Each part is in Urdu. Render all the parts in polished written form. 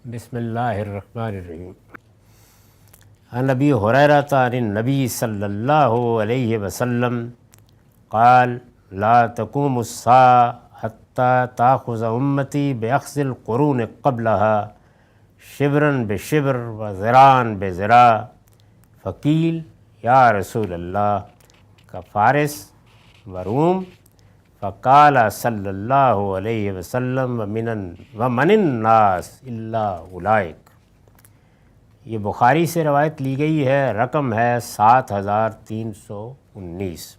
بسم اللہ الرحمن الرحیم۔ عن ابی ہریرہ عن النبی صلی اللہ علیہ وسلم قال لا تقوم الساعة حتى تأخذ امتی بأخذ القرون قبلها شبرا بشبر وذراعا بذراع فقیل یا رسول اللہ کفارس وروم فقال صلی اللہ علیہ وسلم ومن الناس الا اولئک۔ یہ بخاری سے روایت لی گئی ہے، رقم ہے 7319۔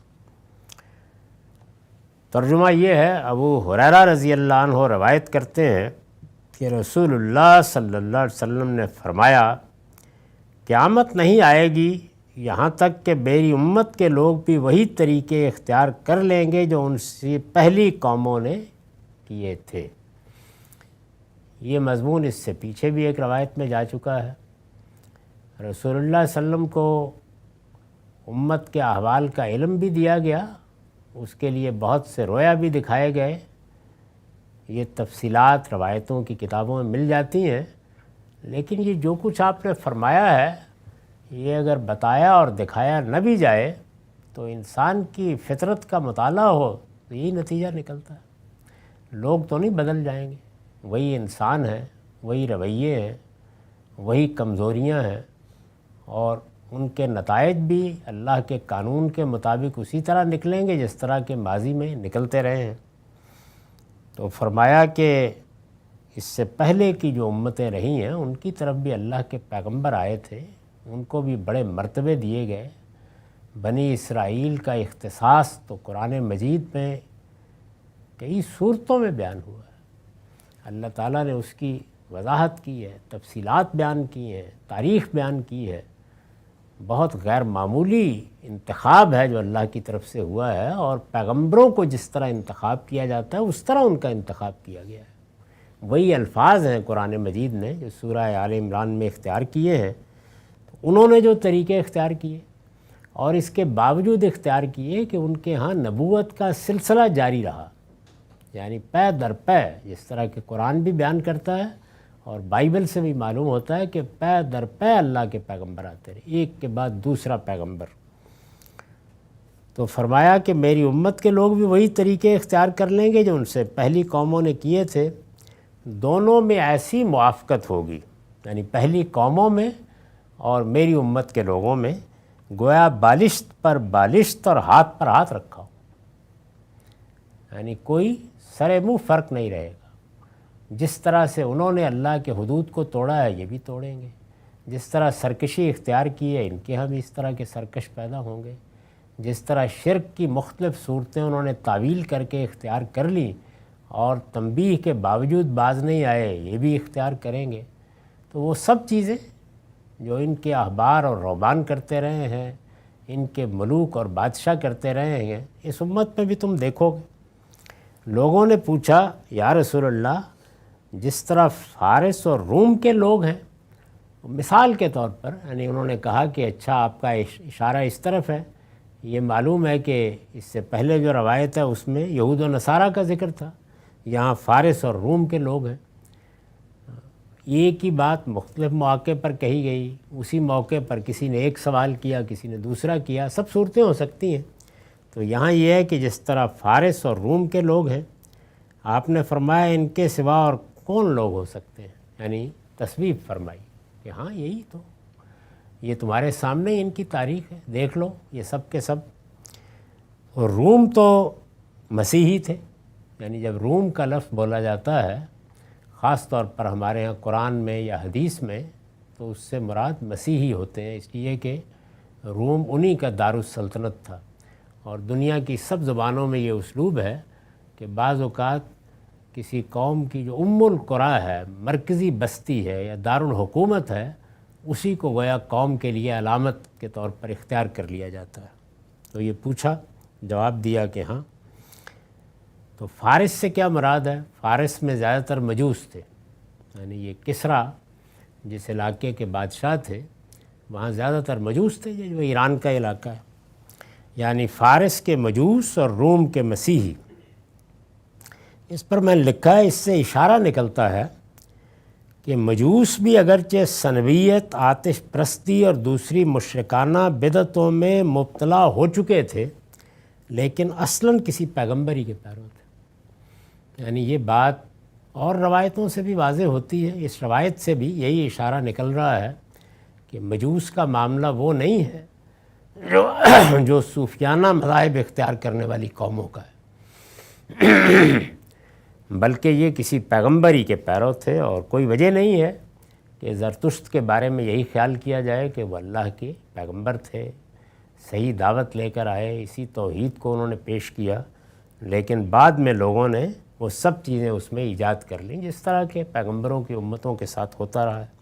ترجمہ یہ ہے، ابو ہریرہ رضی اللہ عنہ روایت کرتے ہیں کہ رسول اللہ صلی اللہ علیہ وسلم نے فرمایا قیامت نہیں آئے گی یہاں تک کہ میری امت کے لوگ بھی وہی طریقے اختیار کر لیں گے جو ان سے پہلی قوموں نے کیے تھے۔ یہ مضمون اس سے پیچھے بھی ایک روایت میں جا چکا ہے۔ رسول اللہ صلی اللہ علیہ وسلم کو امت کے احوال کا علم بھی دیا گیا، اس کے لیے بہت سے رویا بھی دکھائے گئے۔ یہ تفصیلات روایتوں کی کتابوں میں مل جاتی ہیں، لیکن یہ جو کچھ آپ نے فرمایا ہے یہ اگر بتایا اور دکھایا نہ بھی جائے تو انسان کی فطرت کا مطالعہ ہو تو یہی نتیجہ نکلتا ہے۔ لوگ تو نہیں بدل جائیں گے، وہی انسان ہیں، وہی رویے ہیں، وہی کمزوریاں ہیں، اور ان کے نتائج بھی اللہ کے قانون کے مطابق اسی طرح نکلیں گے جس طرح کے ماضی میں نکلتے رہے ہیں۔ تو فرمایا کہ اس سے پہلے کی جو امتیں رہی ہیں ان کی طرف بھی اللہ کے پیغمبر آئے تھے، ان کو بھی بڑے مرتبے دیے گئے۔ بنی اسرائیل کا اختصاص تو قرآن مجید میں کئی صورتوں میں بیان ہوا ہے۔ اللہ تعالیٰ نے اس کی وضاحت کی ہے، تفصیلات بیان کی ہیں، تاریخ بیان کی ہے۔ بہت غیر معمولی انتخاب ہے جو اللہ کی طرف سے ہوا ہے، اور پیغمبروں کو جس طرح انتخاب کیا جاتا ہے اس طرح ان کا انتخاب کیا گیا ہے۔ وہی الفاظ ہیں قرآن مجید نے جو سورہ آل عمران میں اختیار کیے ہیں، انہوں نے جو طریقے اختیار کیے اور اس کے باوجود اختیار کیے کہ ان کے ہاں نبوت کا سلسلہ جاری رہا، یعنی پے در پے، جس طرح کہ قرآن بھی بیان کرتا ہے اور بائبل سے بھی معلوم ہوتا ہے کہ پے در پے اللہ کے پیغمبر آتے رہے، ایک کے بعد دوسرا پیغمبر۔ تو فرمایا کہ میری امت کے لوگ بھی وہی طریقے اختیار کر لیں گے جو ان سے پہلی قوموں نے کیے تھے۔ دونوں میں ایسی موافقت ہوگی، یعنی پہلی قوموں میں اور میری امت کے لوگوں میں، گویا بالشت پر بالشت اور ہاتھ پر ہاتھ رکھا ہو، یعنی کوئی سر منہ فرق نہیں رہے گا۔ جس طرح سے انہوں نے اللہ کے حدود کو توڑا ہے یہ بھی توڑیں گے، جس طرح سرکشی اختیار کی ہے ان کے ہاں بھی اس طرح کے سرکش پیدا ہوں گے، جس طرح شرک کی مختلف صورتیں انہوں نے تعویل کر کے اختیار کر لی اور تنبیہ کے باوجود باز نہیں آئے یہ بھی اختیار کریں گے۔ تو وہ سب چیزیں جو ان کے احبار اور رہبان کرتے رہے ہیں، ان کے ملوک اور بادشاہ کرتے رہے ہیں، اس امت میں بھی تم دیکھو گے۔ لوگوں نے پوچھا یا رسول اللہ، جس طرح فارس اور روم کے لوگ ہیں، مثال کے طور پر، یعنی انہوں نے کہا کہ اچھا آپ کا اشارہ اس طرف ہے، یہ معلوم ہے کہ اس سے پہلے جو روایت ہے اس میں یہود و نصارہ کا ذکر تھا، یہاں فارس اور روم کے لوگ ہیں۔ ایک ہی بات مختلف مواقع پر کہی گئی، اسی موقع پر کسی نے ایک سوال کیا، کسی نے دوسرا کیا، سب صورتیں ہو سکتی ہیں۔ تو یہاں یہ ہے کہ جس طرح فارس اور روم کے لوگ ہیں، آپ نے فرمایا ان کے سوا اور کون لوگ ہو سکتے ہیں، یعنی تصویب فرمائی کہ ہاں یہی تو، یہ تمہارے سامنے ان کی تاریخ ہے، دیکھ لو یہ سب کے سب۔ اور روم تو مسیحی تھے، یعنی جب روم کا لفظ بولا جاتا ہے خاص طور پر ہمارے ہاں قرآن میں یا حدیث میں، تو اس سے مراد مسیحی ہوتے ہیں، اس لیے کہ روم انہی کا دارالسلطنت تھا۔ اور دنیا کی سب زبانوں میں یہ اسلوب ہے کہ بعض اوقات کسی قوم کی جو القریٰ ہے، مرکزی بستی ہے یا دارالحکومت ہے، اسی کو گویا قوم کے لیے علامت کے طور پر اختیار کر لیا جاتا ہے۔ تو یہ پوچھا، جواب دیا کہ ہاں۔ تو فارس سے کیا مراد ہے؟ فارس میں زیادہ تر مجوس تھے، یعنی یہ کسریٰ جس علاقے کے بادشاہ تھے وہاں زیادہ تر مجوس تھے، جو ایران کا علاقہ ہے، یعنی فارس کے مجوس اور روم کے مسیحی۔ اس پر میں نے لکھا ہے، اس سے اشارہ نکلتا ہے کہ مجوس بھی اگرچہ سنویت، آتش پرستی اور دوسری مشرکانہ بدعتوں میں مبتلا ہو چکے تھے، لیکن اصلاً کسی پیغمبر ہی کے پیرو تھے۔ یعنی یہ بات اور روایتوں سے بھی واضح ہوتی ہے۔ اس روایت سے بھی یہی اشارہ نکل رہا ہے کہ مجوس کا معاملہ وہ نہیں ہے جو صوفیانہ مذاہب اختیار کرنے والی قوموں کا ہے، بلکہ یہ کسی پیغمبری کے پیرو تھے۔ اور کوئی وجہ نہیں ہے کہ زرتشت کے بارے میں یہی خیال کیا جائے کہ وہ اللہ کے پیغمبر تھے، صحیح دعوت لے کر آئے، اسی توحید کو انہوں نے پیش کیا، لیکن بعد میں لوگوں نے وہ سب چیزیں اس میں ایجاد کر لیں، جس طرح کے پیغمبروں کی امتوں کے ساتھ ہوتا رہا ہے۔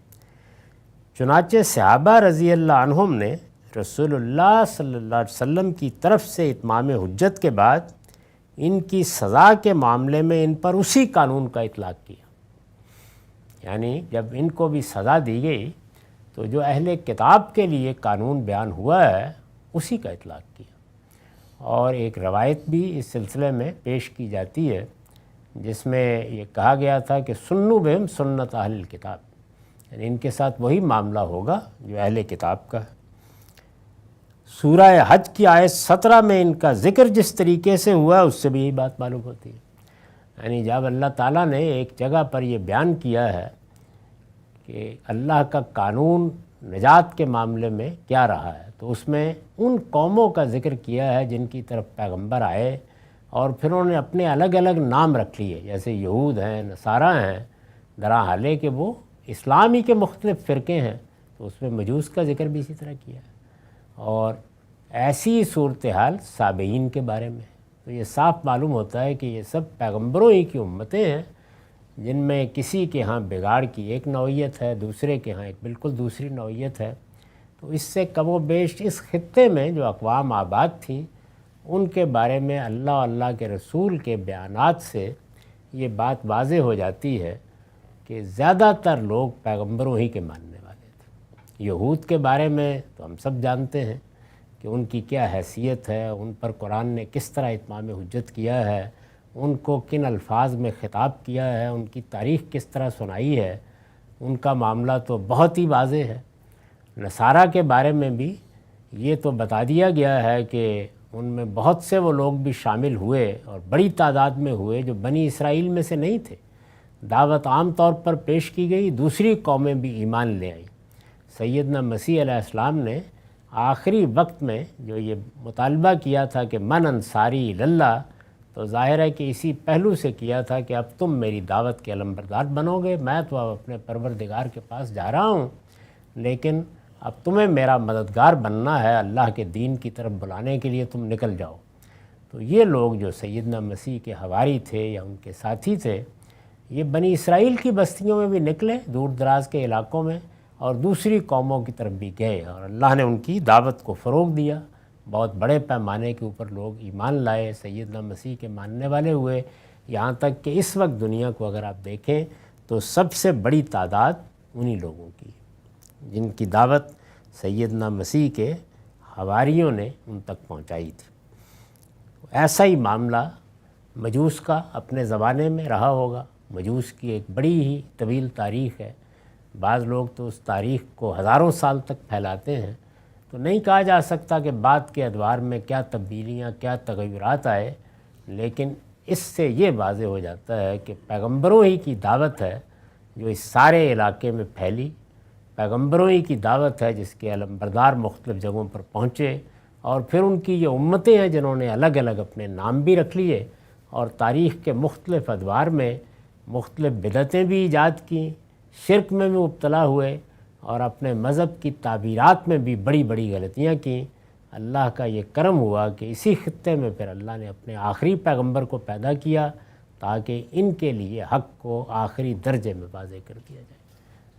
چنانچہ صحابہ رضی اللہ عنہم نے رسول اللہ صلی اللہ علیہ وسلم کی طرف سے اتمام حجت کے بعد ان کی سزا کے معاملے میں ان پر اسی قانون کا اطلاق کیا۔ یعنی جب ان کو بھی سزا دی گئی تو جو اہل کتاب کے لیے قانون بیان ہوا ہے اسی کا اطلاق کیا۔ اور ایک روایت بھی اس سلسلے میں پیش کی جاتی ہے جس میں یہ کہا گیا تھا کہ سنو بہم سنت اہل الکتاب، یعنی ان کے ساتھ وہی معاملہ ہوگا جو اہل کتاب کا ہے۔ سورہ حج کی آیت 17 میں ان کا ذکر جس طریقے سے ہوا اس سے بھی یہی بات معلوم ہوتی ہے۔ یعنی جب اللہ تعالیٰ نے ایک جگہ پر یہ بیان کیا ہے کہ اللہ کا قانون نجات کے معاملے میں کیا رہا ہے، تو اس میں ان قوموں کا ذکر کیا ہے جن کی طرف پیغمبر آئے اور پھر انہوں نے اپنے الگ الگ نام رکھ لیے، جیسے یہود ہیں، نصارہ ہیں، درحالے کہ وہ اسلامی کے مختلف فرقے ہیں، تو اس میں مجوس کا ذکر بھی اسی طرح کیا ہے۔ اور ایسی صورتحال سابعین کے بارے میں، تو یہ صاف معلوم ہوتا ہے کہ یہ سب پیغمبروں ہی کی امتیں ہیں، جن میں کسی کے ہاں بگاڑ کی ایک نوعیت ہے، دوسرے کے ہاں ایک بالکل دوسری نوعیت ہے۔ تو اس سے کم و بیش اس خطے میں جو اقوام آباد تھیں ان کے بارے میں اللہ اور اللہ کے رسول کے بیانات سے یہ بات واضح ہو جاتی ہے کہ زیادہ تر لوگ پیغمبروں ہی کے ماننے والے تھے۔ یہود کے بارے میں تو ہم سب جانتے ہیں کہ ان کی کیا حیثیت ہے، ان پر قرآن نے کس طرح اتمام حجت کیا ہے، ان کو کن الفاظ میں خطاب کیا ہے، ان کی تاریخ کس طرح سنائی ہے، ان کا معاملہ تو بہت ہی واضح ہے۔ نصارہ کے بارے میں بھی یہ تو بتا دیا گیا ہے کہ ان میں بہت سے وہ لوگ بھی شامل ہوئے اور بڑی تعداد میں ہوئے جو بنی اسرائیل میں سے نہیں تھے۔ دعوت عام طور پر پیش کی گئی، دوسری قومیں بھی ایمان لے آئیں۔ سیدنا مسیح علیہ السلام نے آخری وقت میں جو یہ مطالبہ کیا تھا کہ من انصاری اللہ، تو ظاہر ہے کہ اسی پہلو سے کیا تھا کہ اب تم میری دعوت کے علمبردار بنو گے، میں تو اب اپنے پروردگار کے پاس جا رہا ہوں، لیکن اب تمہیں میرا مددگار بننا ہے، اللہ کے دین کی طرف بلانے کے لیے تم نکل جاؤ۔ تو یہ لوگ جو سیدنا مسیح کے حواری تھے یا ان کے ساتھی تھے، یہ بنی اسرائیل کی بستیوں میں بھی نکلے، دور دراز کے علاقوں میں، اور دوسری قوموں کی طرف بھی گئے، اور اللہ نے ان کی دعوت کو فروغ دیا۔ بہت بڑے پیمانے کے اوپر لوگ ایمان لائے، سیدنا مسیح کے ماننے والے ہوئے، یہاں تک کہ اس وقت دنیا کو اگر آپ دیکھیں تو سب سے بڑی تعداد انہی لوگوں کی جن کی دعوت سیدنا مسیح کے حواریوں نے ان تک پہنچائی تھی۔ ایسا ہی معاملہ مجوس کا اپنے زمانے میں رہا ہوگا۔ مجوس کی ایک بڑی ہی طویل تاریخ ہے، بعض لوگ تو اس تاریخ کو ہزاروں سال تک پھیلاتے ہیں، تو نہیں کہا جا سکتا کہ بعد کے ادوار میں کیا تبدیلیاں، کیا تغیرات آئے، لیکن اس سے یہ واضح ہو جاتا ہے کہ پیغمبروں ہی کی دعوت ہے جو اس سارے علاقے میں پھیلی، پیغمبروں ہی کی دعوت ہے جس کے علمبردار مختلف جگہوں پر پہنچے، اور پھر ان کی یہ امتیں ہیں جنہوں نے الگ الگ اپنے نام بھی رکھ لیے اور تاریخ کے مختلف ادوار میں مختلف بدعتیں بھی ایجاد کیں، شرک میں بھی مبتلا ہوئے، اور اپنے مذہب کی تعبیرات میں بھی بڑی بڑی غلطیاں کیں۔ اللہ کا یہ کرم ہوا کہ اسی خطے میں پھر اللہ نے اپنے آخری پیغمبر کو پیدا کیا تاکہ ان کے لیے حق کو آخری درجے میں واضح کر دیا جائے۔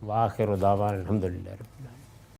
وآخر دعوانا الحمدللہ رب العالمین۔